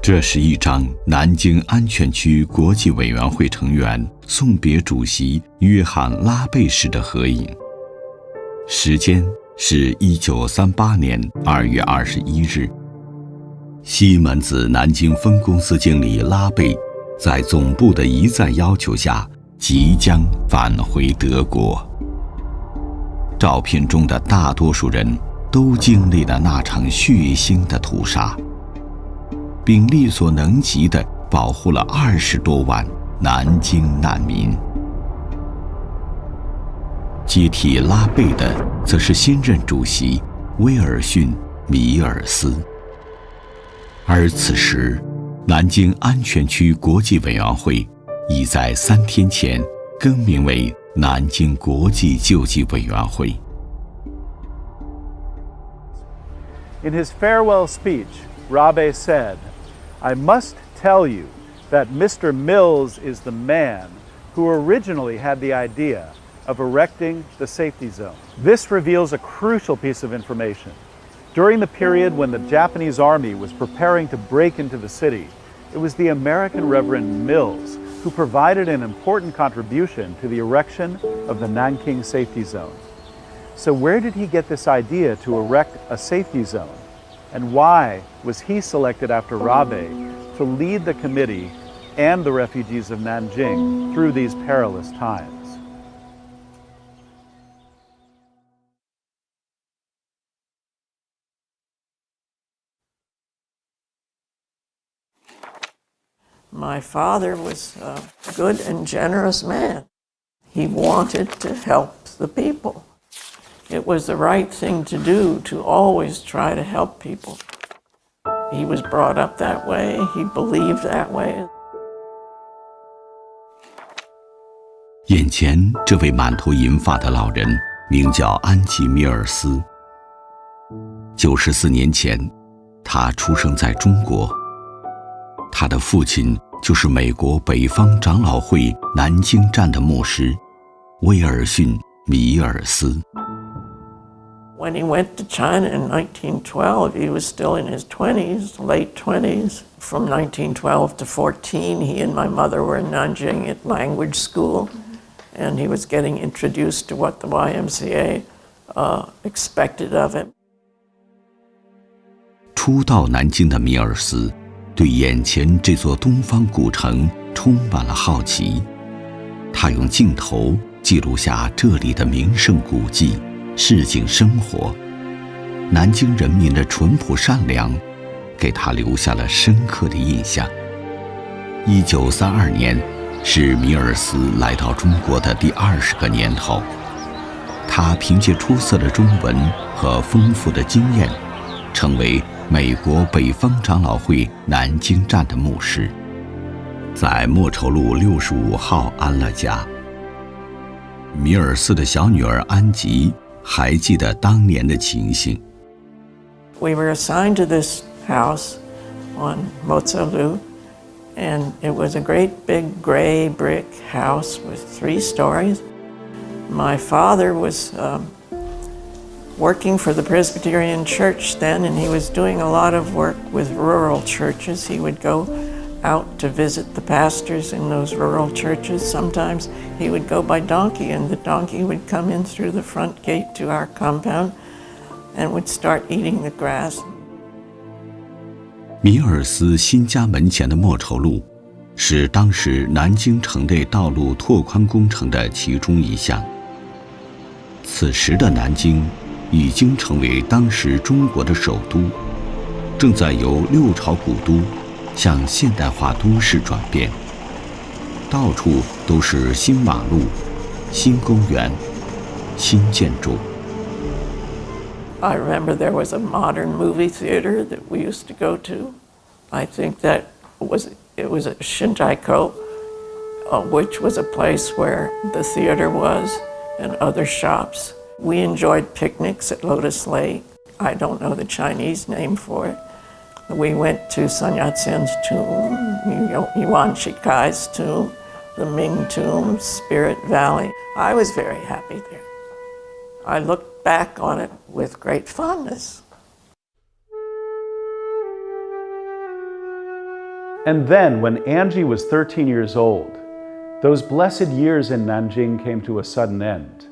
这是一张南京安全区国际委员会成员送别主席约翰·拉贝时的合影，时间是1938年2月21日。西门子南京分公司经理拉贝在总部的一再要求下，即将返回德国。照片中的大多数人都经历了那场血腥的屠杀，并力所能及地保护了20多万南京难民。接替拉贝的则是新任主席威尔逊·米尔斯。而此时，南京安全区国际委员会已在3天前更名为南京国际救济委员会。In his farewell speech, Rabe said, "I must tell you that Mr. Mills is the man who originally had the idea of erecting the safety zone." This reveals a crucial piece of information. During the period when the Japanese army was preparing to break into the city, it was the American Reverend Mills who provided an important contribution to the erection of the Nanking safety zone. So where did he get this idea to erect a safety zone? And why was he selected after Rabe to lead the committee and the refugees of Nanjing through these perilous times? My father was a good and generous man. He wanted to help the people. It was the right thing to do to always try to help people. He was brought up that way. He believed that way. 眼前这位满头银发的老人名叫安吉米尔斯。94年前，他出生在中国。他的父亲就是美国北方长老会南京站的牧师威尔逊·米尔斯。When he went to China in 1912, he was still in his 20s, late 20s. From 1912 to 14, he and my mother were in Nanjing at language school, and he was getting introduced to what the YMCA expected of him. 初到南京的米尔斯对眼前这座东方古城充满了好奇，他用镜头记录下这里的名胜古迹、市井生活，南京人民的淳朴善良，给他留下了深刻的印象。1932年是米尔斯来到中国的第20个年头，他凭借出色的中文和丰富的经验，成为美国北方长老会南京站的牧师，在莫愁路65号安了家。米尔斯的小女儿安吉还记得当年的情形。We were assigned to this house on Mozelu, and it was a great big gray brick house with 3 stories. My father was working for the Presbyterian Church then, and he was doing a lot of work with rural churches. He would go out to visit the pastors in those rural churches. Sometimes he would go by donkey, and the donkey would come in through the front gate to our compound and would start eating the grass. 米尔斯新家门前的莫愁路是当时南京城内道路拓宽工程的其中一项。此时的南京已经成为当时中国的首都，正在由六朝古都向现代化都市转变，到处都是新马路、新公园、新建筑。I remember there was a modern movie theater that we used to go to. I think that it was at Shintaiko, which was a place where the theater was and other shops. We enjoyed picnics at Lotus Lake. I don't know the Chinese name for it. We went to Sun Yat-sen's tomb, Yuan Shikai's tomb, the Ming tomb, Spirit Valley. I was very happy there. I look back on it with great fondness. And then, when Angie was 13 years old, those blessed years in Nanjing came to a sudden end.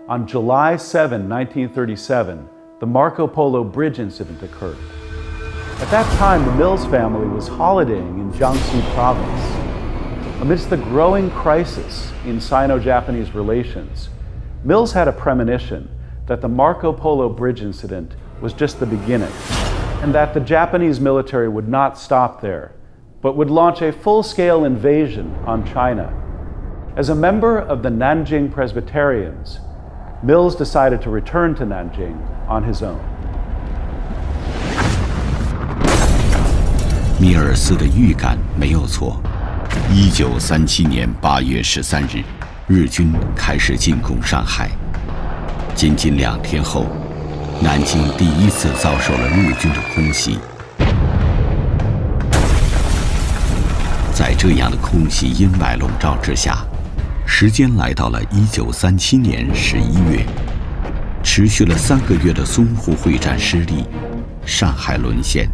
On July 7, 1937, the Marco Polo Bridge incident occurred. At that time, the Mills family was holidaying in Jiangxi province. Amidst the growing crisis in Sino-Japanese relations, Mills had a premonition that the Marco Polo Bridge incident was just the beginning, and that the Japanese military would not stop there, but would launch a full-scale invasion on China. As a member of the Nanjing Presbyterians, Mills decided to return to Nanjing on his own. 米尔斯的预感没有错。1937年8月13日，日军开始进攻上海。仅仅2天后，南京第一次遭受了日军的空袭。在这样的空袭阴霾笼罩之下，时间来到了1937年11月，持续了3个月的淞沪会战失利，上海沦陷，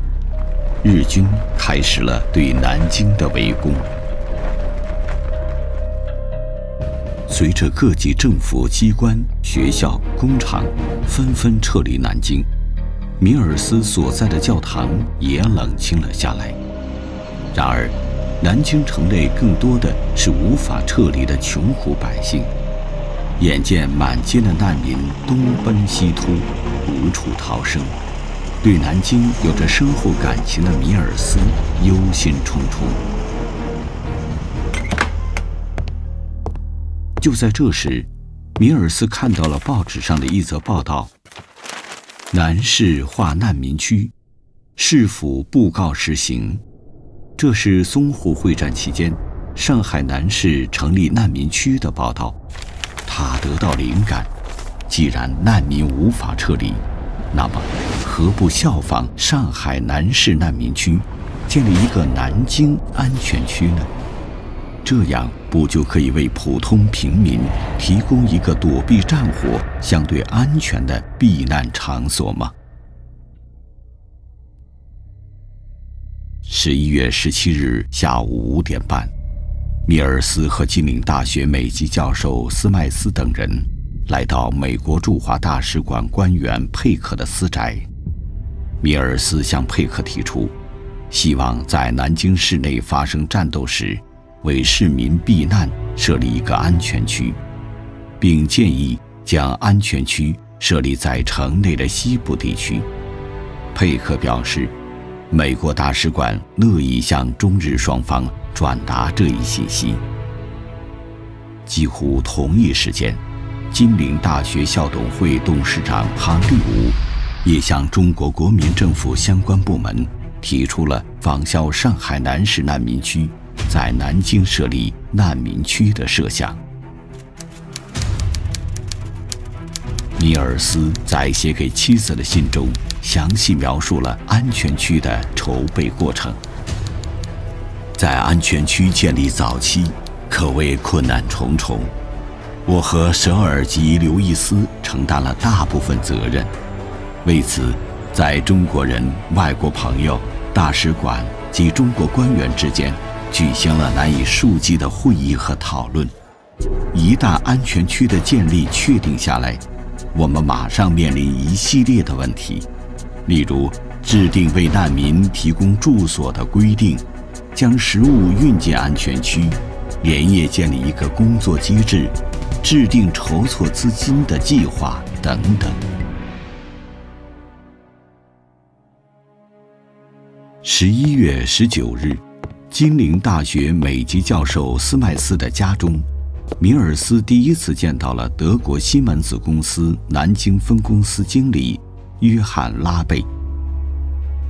日军开始了对南京的围攻。随着各级政府机关、学校、工厂纷纷撤离南京，米尔斯所在的教堂也冷清了下来。然而，南京城内更多的是无法撤离的穷苦百姓。眼见满街的难民东奔西突，无处逃生，对南京有着深厚感情的米尔斯忧心忡忡。就在这时，米尔斯看到了报纸上的一则报道：南市划难民区，市府布告实行。这是淞沪会战期间上海南市成立难民区的报道。他得到灵感，既然难民无法撤离，那么何不效仿上海南市难民区，建立一个南京安全区呢？这样不就可以为普通平民提供一个躲避战火、相对安全的避难场所吗？11月17日下午5点半，米尔斯和金陵大学美籍教授斯麦斯等人来到美国驻华大使馆官员佩克的私宅。米尔斯向佩克提出，希望在南京市内发生战斗时，为市民避难设立一个安全区，并建议将安全区设立在城内的西部地区。佩克表示，美国大使馆乐意向中日双方转达这一信息。几乎同一时间，金陵大学校董会董事长庞立武也向中国国民政府相关部门提出了仿效上海南市难民区，在南京设立难民区的设想。米尔斯在写给妻子的信中详细描述了安全区的筹备过程。在安全区建立早期，可谓困难重重。我和舍尔及刘易斯承担了大部分责任。为此，在中国人、外国朋友、大使馆及中国官员之间举行了难以数计的会议和讨论。一旦安全区的建立确定下来，我们马上面临一系列的问题，例如制定为难民提供住所的规定，将食物运进安全区，连夜建立一个工作机制，制定筹措资金的计划等等。11月19日，金陵大学美籍教授斯麦斯的家中，米尔斯第一次见到了德国西门子公司南京分公司经理约翰·拉贝。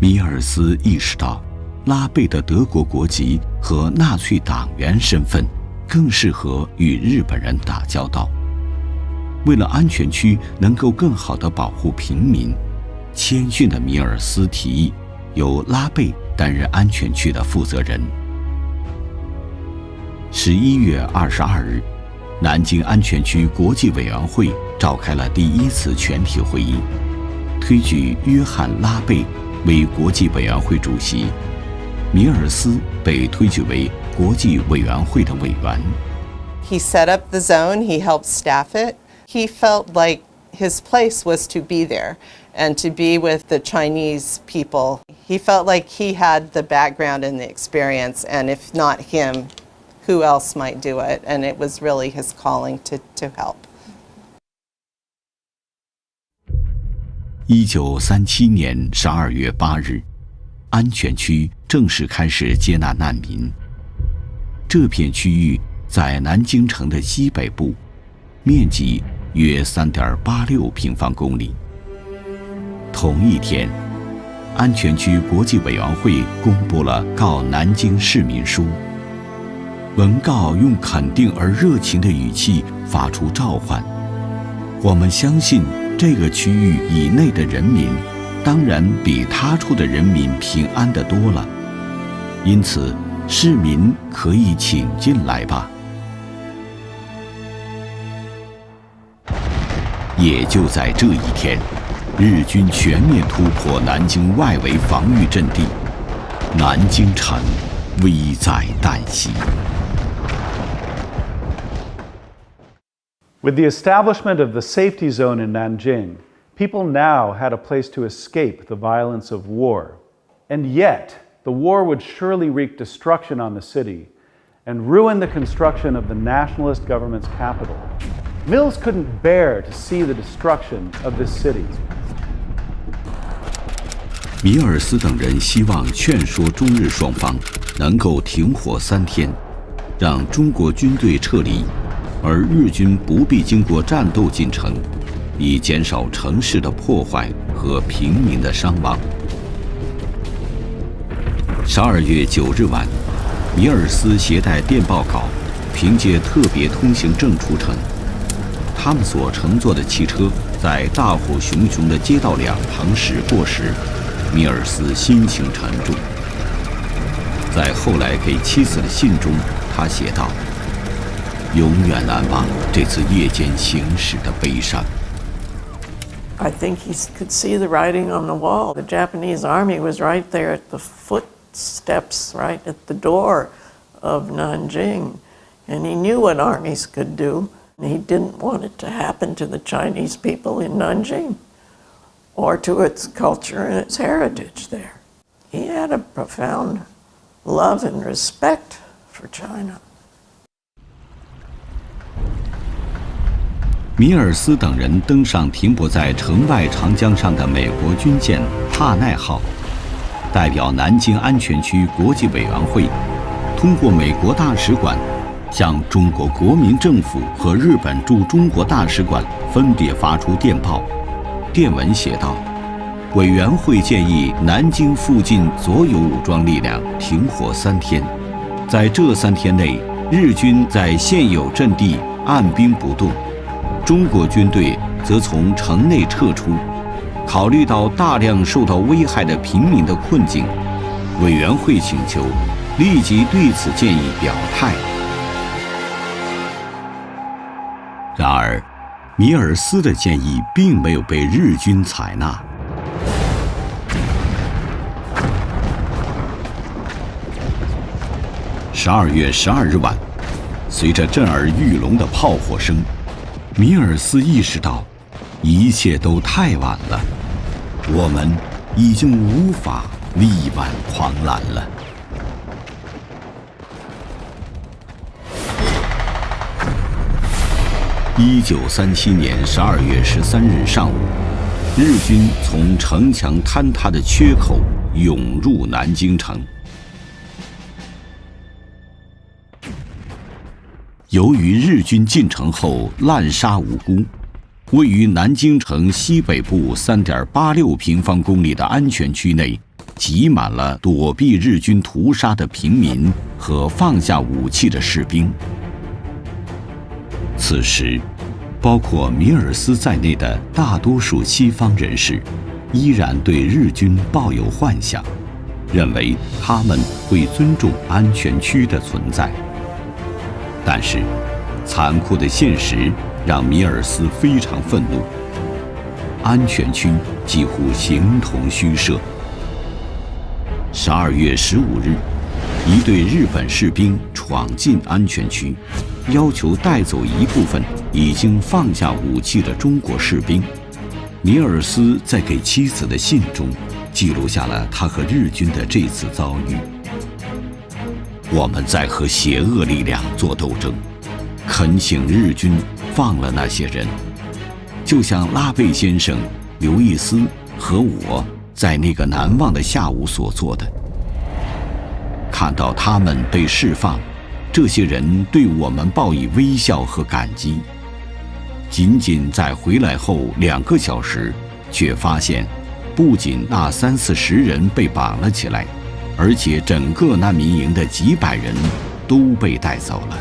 米尔斯意识到，拉贝的德国国籍和纳粹党员身份更适合与日本人打交道。为了安全区能够更好地保护平民，谦逊的米尔斯提议由拉贝担任安全区的负责人。11月22日，南京安全区国际委员会召开了第一次全体会议，推举约翰·拉贝为国际委员会主席。米尔斯被推举为国际委员会的委员。He set up the zone, he helped staff it. He felt like his place was to be there and to be with the Chinese people. He felt like he had the background and the experience, and if not him, who else might do it? And it was really his calling to help. 1937年12月8日，安全区正式开始接纳难民。这片区域在南京城的西北部，面积约3.86平方公里。同一天，安全区国际委员会公布了告南京市民书。文告用肯定而热情的语气发出召唤：我们相信这个区域以内的人民，当然比他处的人民平安得多了。因此，市民可以请进来吧。也就在这一天，日军全面突破南京外围防御阵地，南京城危在旦夕。With the establishment of the safety zone in Nanjing, people now had a place to escape the violence of war. And yet, the war would surely wreak destruction on the city and ruin the construction of the nationalist government's capital. Mills couldn't bear to see the destruction of this city. 米尔斯等人希望劝说中日双方能够停火3天，让中国军队撤离，而日军不必经过战斗进程，以减少城市的破坏和平民的伤亡。12月9日晚，米尔斯携带电报稿，凭借特别通行证出城。他们所乘坐的汽车在大火熊熊的街道两旁驶过时，米尔斯心情沉重。在后来给妻子的信中，他写道：永远难忘这次夜间行驶的悲伤。I think he could see the writing on the wall. The Japanese army was right there at the footsteps, right at the door of Nanjing. And he knew what armies could do. He didn't want it to happen to the Chinese people in Nanjing or to its culture and its heritage there. He had a profound love and respect for China. 米尔斯等人登上停泊在城外长江上的美国军舰帕奈号，代表南京安全区国际委员会，通过美国大使馆，向中国国民政府和日本驻中国大使馆分别发出电报。电文写道：委员会建议南京附近所有武装力量停火3天，在这3天内，日军在现有阵地按兵不动，中国军队则从城内撤出。考虑到大量受到危害的平民的困境，委员会请求立即对此建议表态。然而，米尔斯的建议并没有被日军采纳。12月12日晚，随着震耳欲聋的炮火声，米尔斯意识到，一切都太晚了，我们已经无法力挽狂澜了。1937年12月13日上午，日军从城墙坍塌的缺口涌入南京城。由于日军进城后滥杀无辜，位于南京城西北部3.86平方公里的安全区内，挤满了躲避日军屠杀的平民和放下武器的士兵。此时，包括米尔斯在内的大多数西方人士，依然对日军抱有幻想，认为他们会尊重安全区的存在。但是，残酷的现实让米尔斯非常愤怒。安全区几乎形同虚设。12月15日，一队日本士兵闯进安全区，要求带走一部分已经放下武器的中国士兵。米尔斯在给妻子的信中记录下了他和日军的这次遭遇。我们在和邪恶力量做斗争，恳请日军放了那些人，就像拉贝先生、刘易斯和我在那个难忘的下午所做的。看到他们被释放，这些人对我们报以微笑和感激。仅仅在回来后2个小时，却发现不仅那30-40人被绑了起来，而且整个难民营的几百人都被带走了。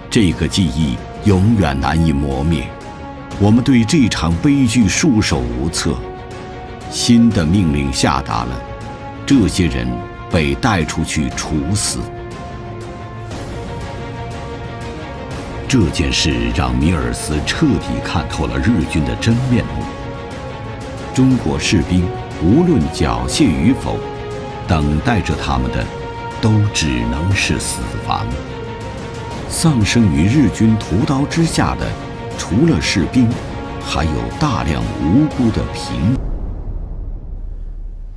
这个记忆永远难以磨灭。我们对这场悲剧束手无策。新的命令下达了，这些人被带出去处死。这件事让米尔斯彻底看透了日军的真面目。中国士兵无论缴械与否，等待着他们的都只能是死亡。丧生于日军屠刀之下的，除了士兵，还有大量无辜的平民。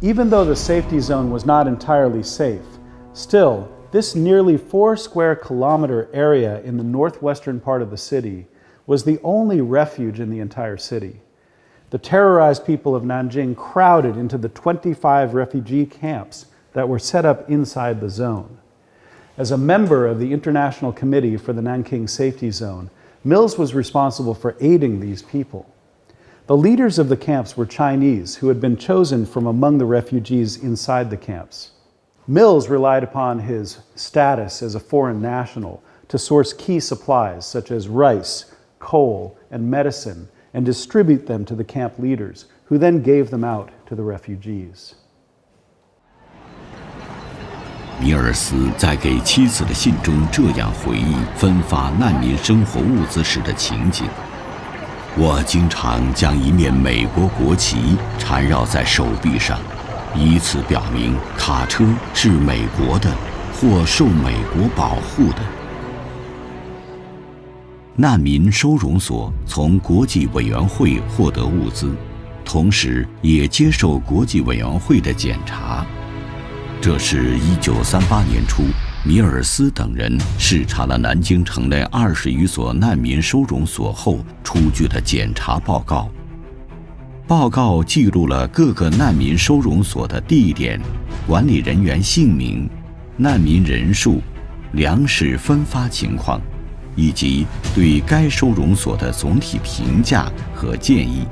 Even though the safety zone was not entirely safe, still, this nearly 4 square kilometer area in the northwestern part of the city was the only refuge in the entire city. The terrorized people of Nanjing crowded into the 25 refugee camps that were set up inside the zone. As a member of the International Committee for the Nanking Safety Zone, Mills was responsible for aiding these people. The leaders of the camps were Chinese who had been chosen from among the refugees inside the camps. Mills relied upon his status as a foreign national to source key supplies such as rice, coal, and medicine, and distribute them to the camp leaders, who then gave them out to the refugees. 米尔斯在给妻子的信中这样回忆分发难民生活物资时的情景：我经常将一面美国国旗缠绕在手臂上，以此表明卡车是美国的或受美国保护的。难民收容所从国际委员会获得物资，同时也接受国际委员会的检查。这是1938年初，米尔斯等人视察了南京城内20余所难民收容所后出具的检查报告。报告记录了各个难民收容所的地点、管理人员姓名、难民人数、粮食分发情况，以及对该收容所的总体评价和建议。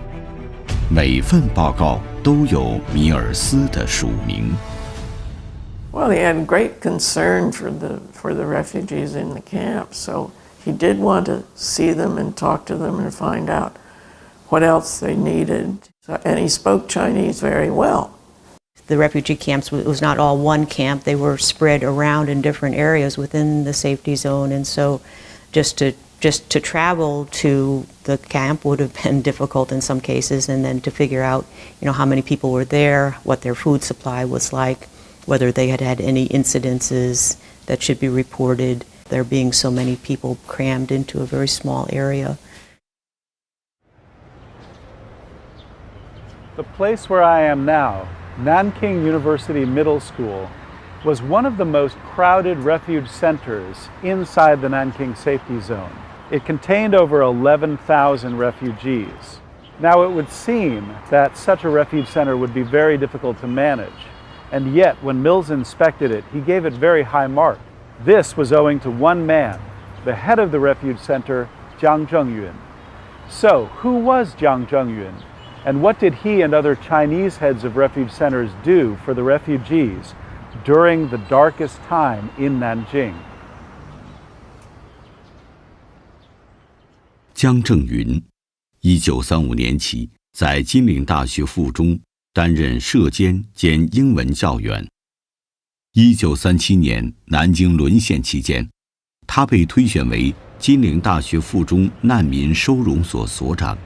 每份报告都有米尔斯的署名。Well, he had great concern for the refugees in the camp, so he did want to see them and talk to them and find out what else they needed. And he spoke Chinese very well. The refugee camps, it was not all one camp. They were spread around in different areas within the safety zone, and so just to travel to the camp would have been difficult in some cases, and then to figure out, how many people were there, what their food supply was like, whether they had had any incidences that should be reported, there being so many people crammed into a very small area. The place where I am now, Nanking University Middle School, was one of the most crowded refuge centers inside the Nanking Safety Zone. It contained over 11,000 refugees. Now, it would seem that such a refuge center would be very difficult to manage. And yet, when Mills inspected it, he gave it very high mark. This was owing to one man, the head of the refuge center, Jiang Zhengyun. So, who was Jiang Zhengyun? And what did he and other Chinese heads of refuge centers do for the refugees during the darkest time in Nanjing? 江正云，1935年起在金陵大学附中担任舍监兼英文教员。1937年南京沦陷期间，他被推选为金陵大学附中难民收容所所长。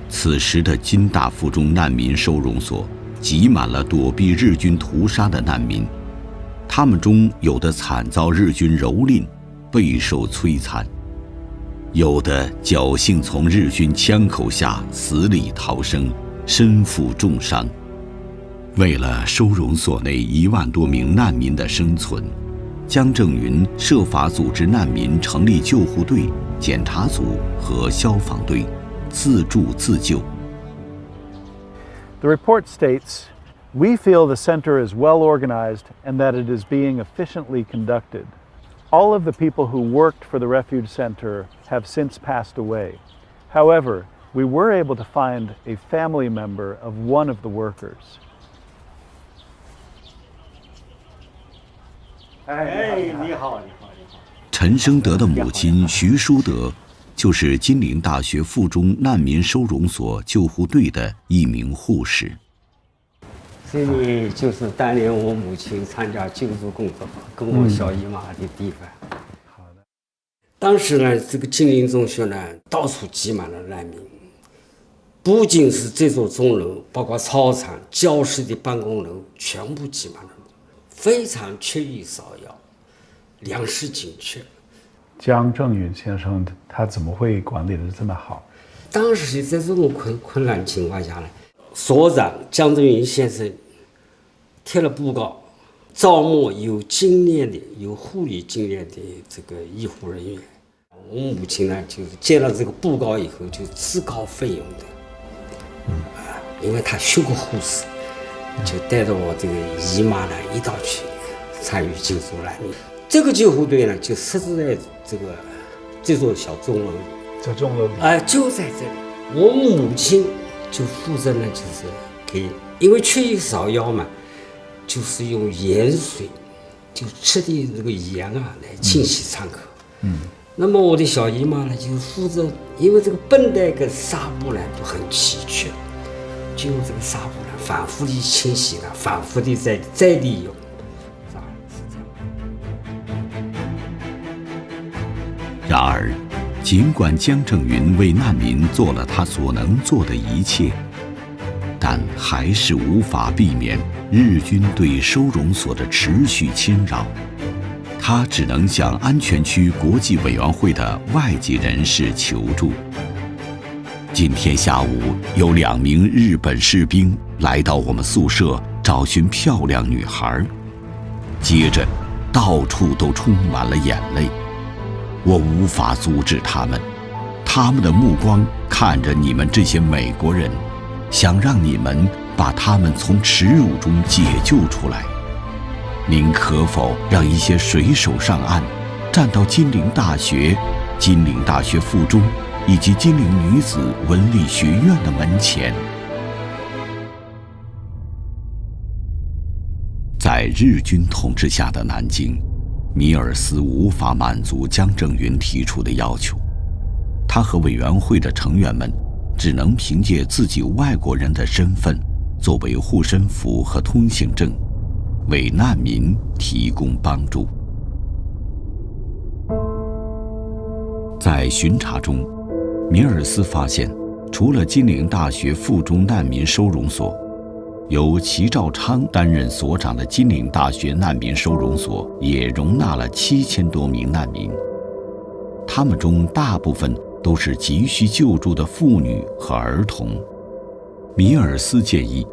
此时的金大附中难民收容所挤满了躲避日军屠杀的难民，他们中有的惨遭日军蹂躏，备受摧残，有的侥幸从日军枪口下死里逃生，身负重伤。为了收容所内1万多名难民的生存，江正云设法组织难民成立救护队、检查组和消防队，自助自救。The report states, "We feel the center is well organized and that it is being efficiently conducted. All of the people who worked for the refuge center have since passed away. However, we were able to find a family member of one of the workers." 你好。陈生德的母亲徐淑德，就是金陵大学附中难民收容所救护队的一名护士。这里就是当年我母亲参加救助工作跟我小姨妈的地方。好的。当时呢，这个金陵中学呢，到处挤满了难民，不仅是这座钟楼，包括操场、教室的办公楼，全部挤满了，非常缺医少药，粮食紧缺。江正云先生他怎么会管理得这么好？当时在这种困难情况下呢，所长江正云先生贴了布告，招募有经验的、有护理经验的这个医护人员。我母亲呢，就是接了这个布告以后，就自告奋勇的，因为她学过护士，就带着我这个姨妈呢一道去参与救助难民。这个救护队呢，就设置在这座小钟楼里。这钟楼里？就在这里。我母亲就负责呢，就是因为缺医少药嘛，就是用盐水，就吃的这个盐啊来清洗伤口。那么我的小姨妈呢，就负责，因为这个绷带跟纱布呢都很奇缺，就用这个纱布呢反复的清洗了，反复的再利用。然而，尽管江正云为难民做了他所能做的一切，但还是无法避免日军对收容所的持续侵扰。他只能向安全区国际委员会的外籍人士求助。今天下午，有2名日本士兵来到我们宿舍找寻漂亮女孩，接着，到处都充满了眼泪。我无法阻止他们，他们的目光看着你们这些美国人，想让你们把他们从耻辱中解救出来。您可否让一些水手上岸，站到金陵大学、金陵大学附中以及金陵女子文理学院的门前？在日军统治下的南京，米尔斯无法满足江正云提出的要求，他和委员会的成员们只能凭借自己外国人的身份作为护身符和通行证，为难民提供帮助。在巡查中，米尔斯发现，除了金陵大学附中难民收容所，由齐兆昌担任所长的金陵大学难民收容所也容纳了7000多名难民，他们中大部分都是急需救助的妇女和儿童。米尔斯建议，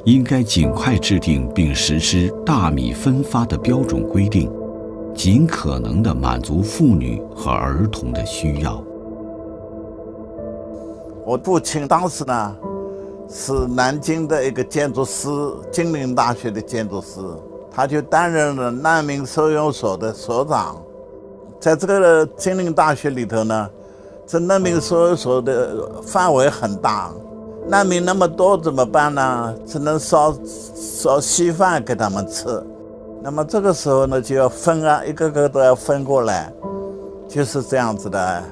应该尽快制定并实施大米分发的标准规定，尽可能地满足妇女和儿童的需要。我父亲当时呢，是南京的一个建筑师，金陵大学的建筑师，他就担任了难民收容所的所长。在这个金陵大学里头呢，这难民收容所的范围很大，难民那么多怎么办呢？只能烧稀饭给他们吃。那么这个时候呢，就要分啊，一个个都要分过来，就是这样子的。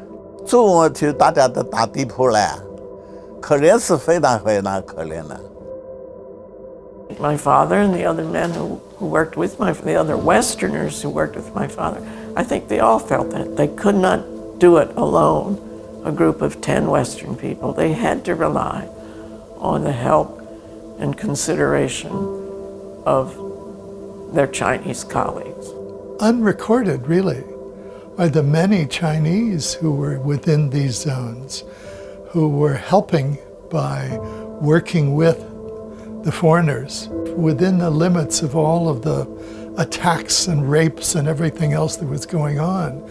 中午就大家都打地铺来，可怜是非常非常可怜的。My father and the other men who worked with the other Westerners who worked with my father, I think they all felt that they could not do it alone, a group of 10 Western people. They had to rely on the help and consideration of their Chinese colleagues. Unrecorded, really, are the many Chinese who were within these zones, who were helping by working with the foreigners within the limits of all of the attacks and rapes and everything else that was going on.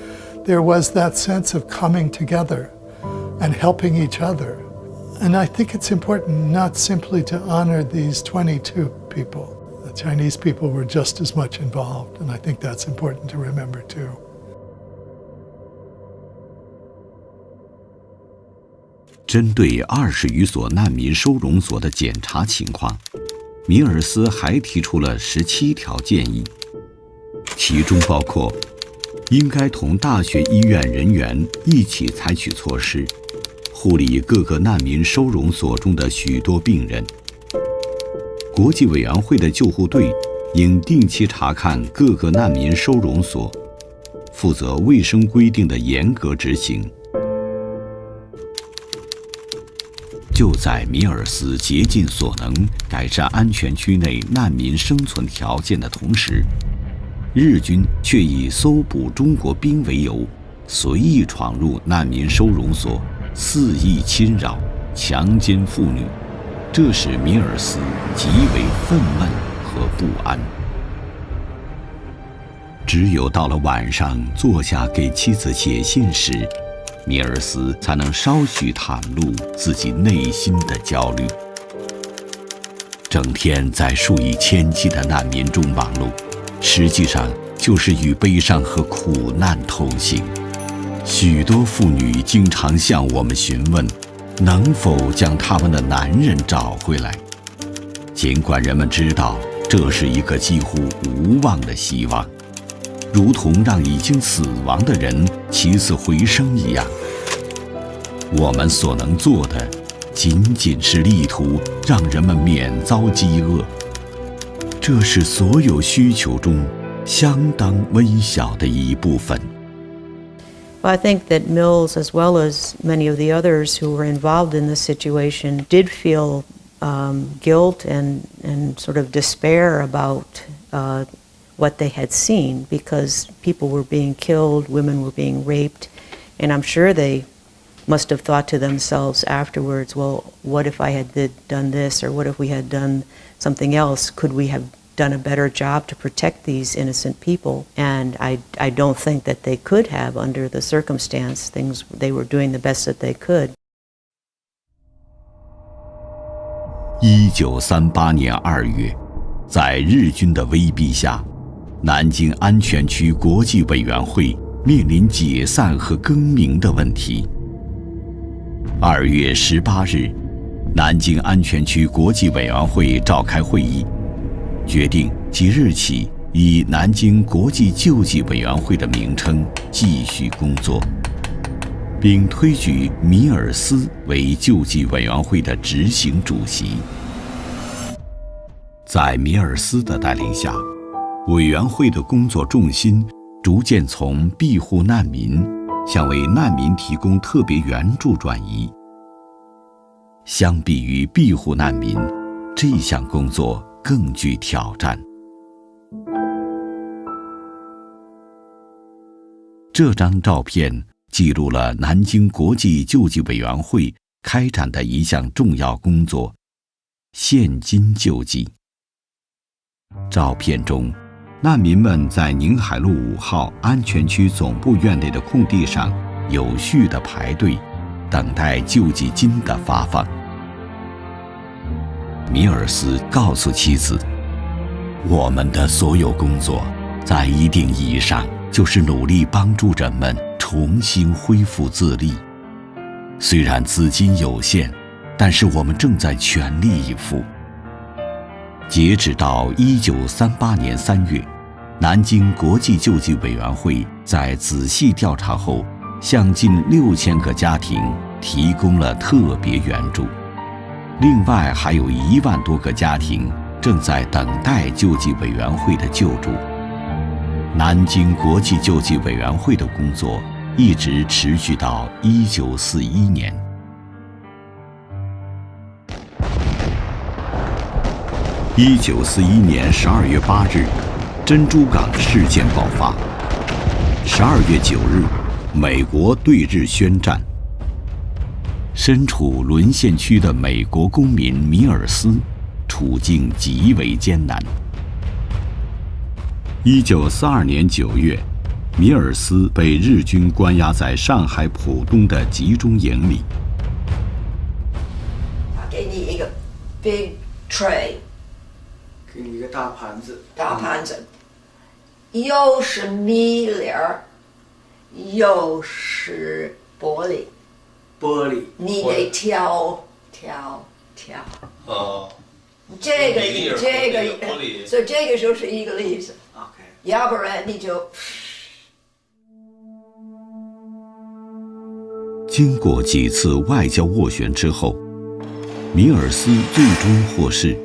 There was that sense of coming together and helping each other. And I think it's important not simply to honor these 22 people. The Chinese people were just as much involved, and I think that's important to remember too. 针对20余所难民收容所的检查情况，米尔斯还提出了17条建议，其中包括应该同大学医院人员一起采取措施，护理各个难民收容所中的许多病人。国际委员会的救护队应定期查看各个难民收容所，负责卫生规定的严格执行。就在米尔斯竭尽所能改善安全区内难民生存条件的同时，日军却以搜捕中国兵为由，随意闯入难民收容所，肆意侵扰、强奸妇女，这使米尔斯极为愤懑和不安。只有到了晚上坐下给妻子写信时，米尔斯才能稍许袒露自己内心的焦虑。整天在数以千计的难民中忙碌，实际上就是与悲伤和苦难同行。许多妇女经常向我们询问，能否将他们的男人找回来。尽管人们知道这是一个几乎无望的希望，如同让已经死亡的人起死回生一样，我们所能做的仅仅是力图让人们免遭饥饿，这是所有需求中相当微小的一部分。Well, I think that Mills, as well as many of the others who were involved in this situation, did feel guilt and sort of despair about what they had seen, because people were being killed, women were being raped, and I'm sure they must have thought to themselves afterwards, well, what if I had done this, or what if we had done something else? Could we have done a better job to protect these innocent people? And I don't think that they could have under the circumstance. They were doing the best that they could. 1938年2月，在日军的威逼下，南京安全区国际委员会面临解散和更名的问题。2月18日，南京安全区国际委员会召开会议，决定即日起以南京国际救济委员会的名称继续工作，并推举米尔斯为救济委员会的执行主席。在米尔斯的带领下，委员会的工作重心逐渐从庇护难民向为难民提供特别援助转移。相比于庇护难民，这项工作更具挑战。这张照片记录了南京国际救济委员会开展的一项重要工作——现金救济。照片中，难民们在宁海路5号安全区总部院内的空地上有序地排队，等待救济金的发放。米尔斯告诉妻子，我们的所有工作在一定意义上就是努力帮助人们重新恢复自立。虽然资金有限，但是我们正在全力以赴。截止到1938年3月，南京国际救济委员会在仔细调查后，向近6000个家庭提供了特别援助。另外还有1万多个家庭正在等待救济委员会的救助。南京国际救济委员会的工作一直持续到1941年。1941年12月8日，珍珠港事件爆发。12月9日，美国对日宣战。身处沦陷区的美国公民米尔斯，处境极为艰难。1942年9月，米尔斯被日军关押在上海浦东的集中营里。给你一个 big tray。给你一个大盘子，大盘子，又是米粒儿，又是玻璃，你得挑。哦。这个，所以这个就是一个例子。OK。要不然你就。经过几次外交斡旋之后，米尔斯最终获释。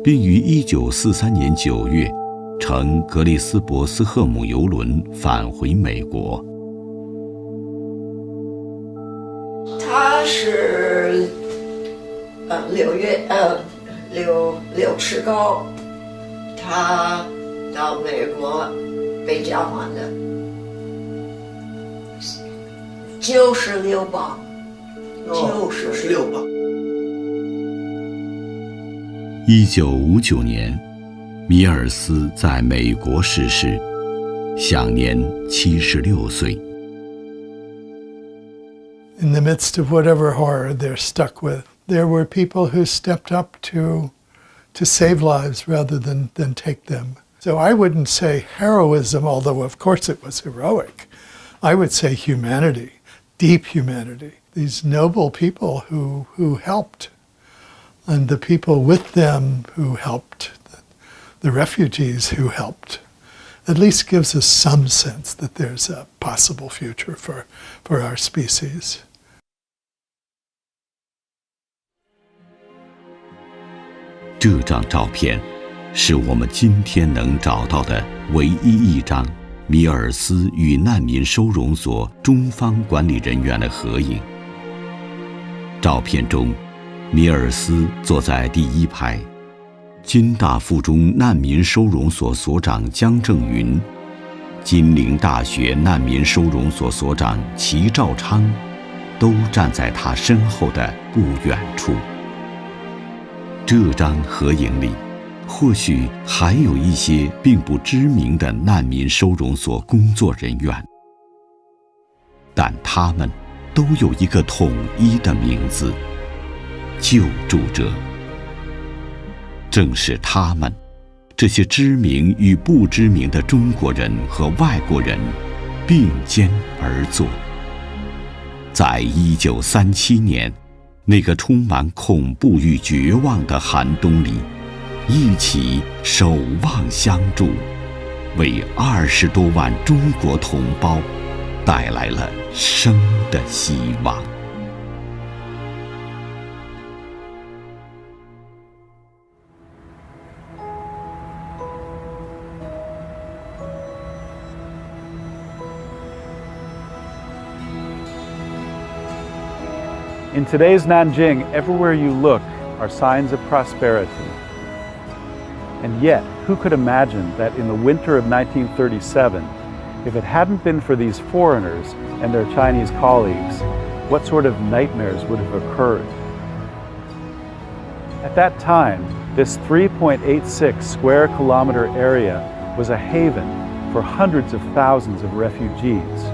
并于1943年9月乘格里斯伯斯赫姆邮轮返回美国。他是6尺高，他到美国被交换的96磅，96磅。1959年，米尔斯在美国逝世，享年76岁。In the midst of whatever horror they're stuck with, there were people who stepped up to save lives rather than take them. So I wouldn't say heroism, although of course it was heroic. I would say humanity, deep humanity. These noble people who helped. And the people with them who helped, the refugees who helped, at least gives us some sense that there's a possible future for our species. 这张照片是我们今天能找到的唯一一张米尔斯与难民收容所中方管理人员的合影。照片中，米尔斯坐在第一排，金大附中难民收容所所长江正云、金陵大学难民收容所所长齐兆昌都站在他身后的不远处。这张合影里，或许还有一些并不知名的难民收容所工作人员，但他们都有一个统一的名字。救助者。正是他们，这些知名与不知名的中国人和外国人并肩而坐，在1937年那个充满恐怖与绝望的寒冬里，一起守望相助，为20多万中国同胞带来了生的希望。In today's Nanjing, everywhere you look are signs of prosperity. And yet, who could imagine that in the winter of 1937, if it hadn't been for these foreigners and their Chinese colleagues, what sort of nightmares would have occurred? At that time, this 3.86 square kilometer area was a haven for hundreds of thousands of refugees.